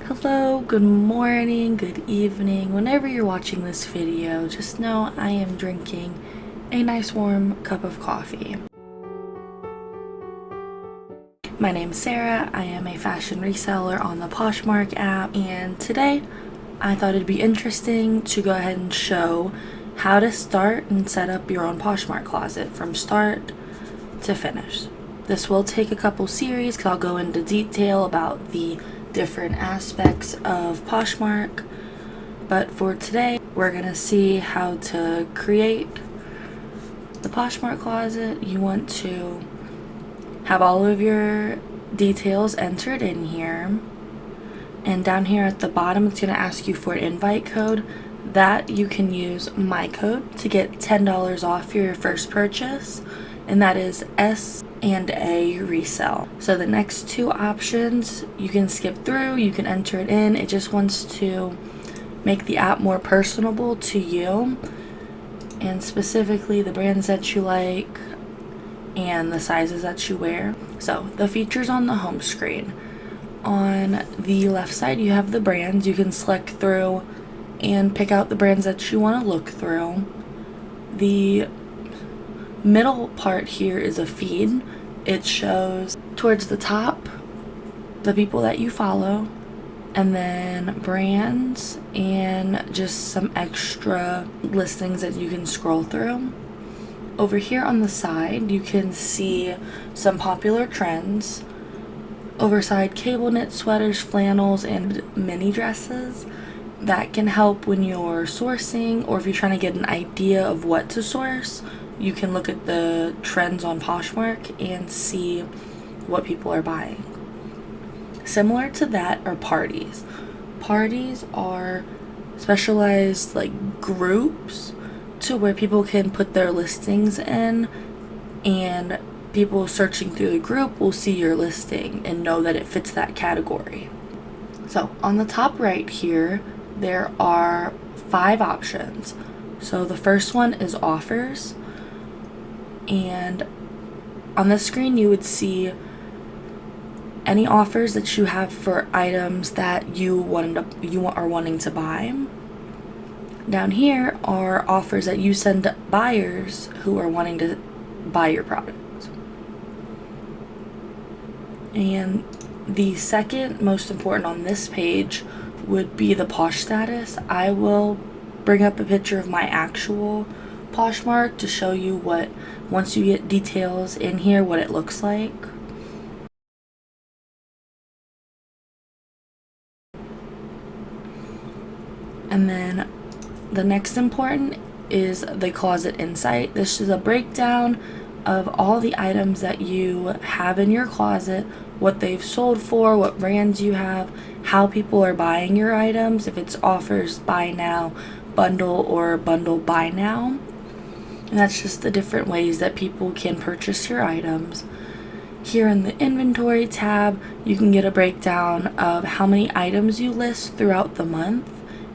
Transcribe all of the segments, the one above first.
Hello, good morning, good evening. Whenever you're watching this video, just know I am drinking a nice warm cup of coffee. My name's Sarah. I am a fashion reseller on the Poshmark app, and today I thought it'd be interesting to go ahead and show how to start and set up your own Poshmark closet from start to finish. This will take a couple series because I'll go into detail about the different aspects of Poshmark, but for today we're gonna see how to create the Poshmark closet. You want to have all of your details entered in here, and down here at the bottom it's going to ask you for an invite code that you can use my code to get $10 off your first purchase, and that is S&A Resell. So the next two options you can skip through, you can enter it in. It just wants to make the app more personable to you, and specifically the brands that you like and the sizes that you wear. So the features on the home screen. On the left side you have the brands. You can select through and pick out the brands that you want to look through. The middle part here is a feed. It shows towards the top the people that you follow, and then brands and just some extra listings that you can scroll through. Over here on the side you can see some popular trends, oversized cable knit sweaters, flannels, and mini dresses. That can help when you're sourcing, or if you're trying to get an idea of what to source, you can look at the trends on Poshmark and see what people are buying. Similar to that are parties. Parties are specialized groups to where people can put their listings in, and people searching through the group will see your listing and know that it fits that category. So on the top right here there are 5 options. So the first one is offers, and on this screen you would see any offers that you have for items that you are wanting to buy. Down here are offers that you send to buyers who are wanting to buy your product. And the second most important on this page would be the Posh status. I will bring up a picture of my actual Poshmark to show you what, once you get details in here, what it looks like. And then the next important is the closet insight. This is a breakdown of all the items that you have in your closet, what they've sold for, what brands you have, how people are buying your items, if it's offers buy now, bundle, or bundle buy now. And that's just the different ways that people can purchase your items. Here in the inventory tab you can get a breakdown of how many items you list throughout the month,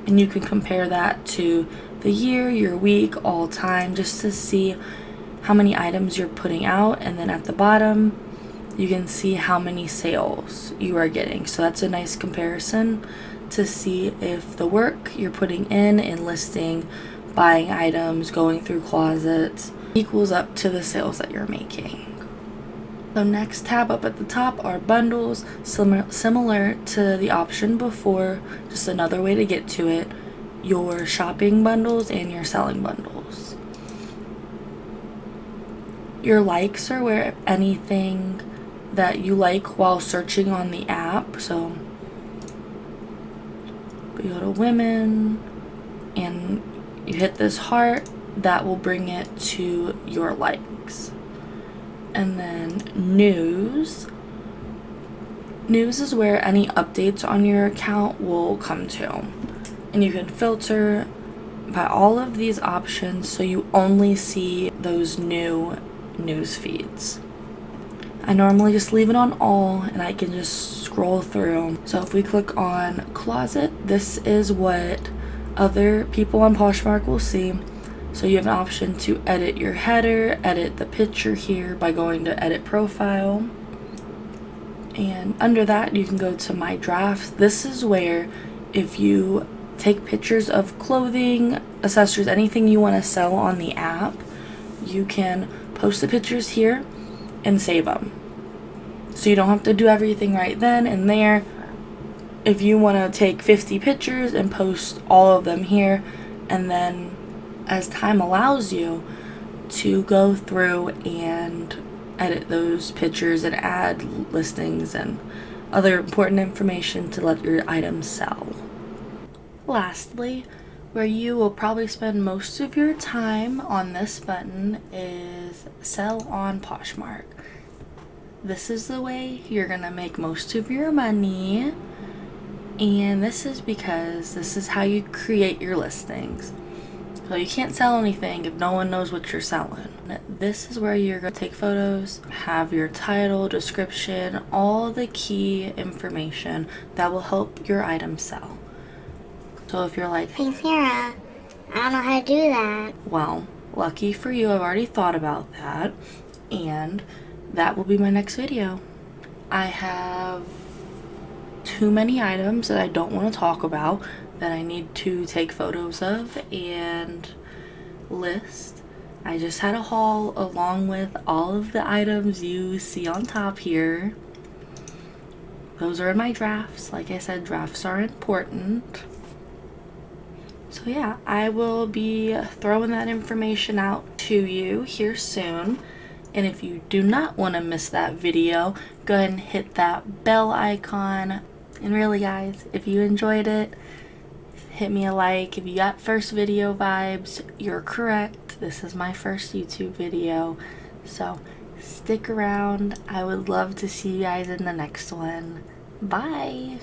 and you can compare that to the year, your week, all time, just to see how many items you're putting out. And then at the bottom you can see how many sales you are getting. So that's a nice comparison to see if the work you're putting in listing, buying items, going through closets equals up to the sales that you're making. So next tab up at the top are bundles, similar to the option before, just another way to get to it. Your shopping bundles and your selling bundles. Your likes are where anything that you like while searching on the app. So you go to women and you hit this heart, that will bring it to your likes. And then news is where any updates on your account will come to, and you can filter by all of these options so you only see those new news feeds. I normally just leave it on all and I can just scroll through. So if we click on closet, this is what other people on Poshmark will see. So you have an option to edit your header, edit the picture here by going to edit profile. And under that, you can go to my drafts. This is where if you take pictures of clothing, accessories, anything you want to sell on the app, you can post the pictures here and save them. So you don't have to do everything right then and there. If you want to take 50 pictures and post all of them here, and then as time allows you to go through and edit those pictures and add listings and other important information to let your items sell. Lastly, where you will probably spend most of your time on this button is sell on Poshmark. This is the way you're gonna make most of your money, and this is because this is how you create your listings. So you can't sell anything if no one knows what you're selling. This is where you're going to take photos, have your title, description, all the key information that will help your item sell. So if you're like, "Hey Sarah, I don't know how to do that." Well, lucky for you, I've already thought about that, and that will be my next video. I have too many items that I don't want to talk about that I need to take photos of and list. I just had a haul along with all of the items you see on top here. Those are in my drafts. Like I said, drafts are important. So yeah, I will be throwing that information out to you here soon. And if you do not want to miss that video, go ahead and hit that bell icon. And really guys, if you enjoyed it, hit me a like. If you got first video vibes, you're correct. This is my first YouTube video. So stick around. I would love to see you guys in the next one. Bye.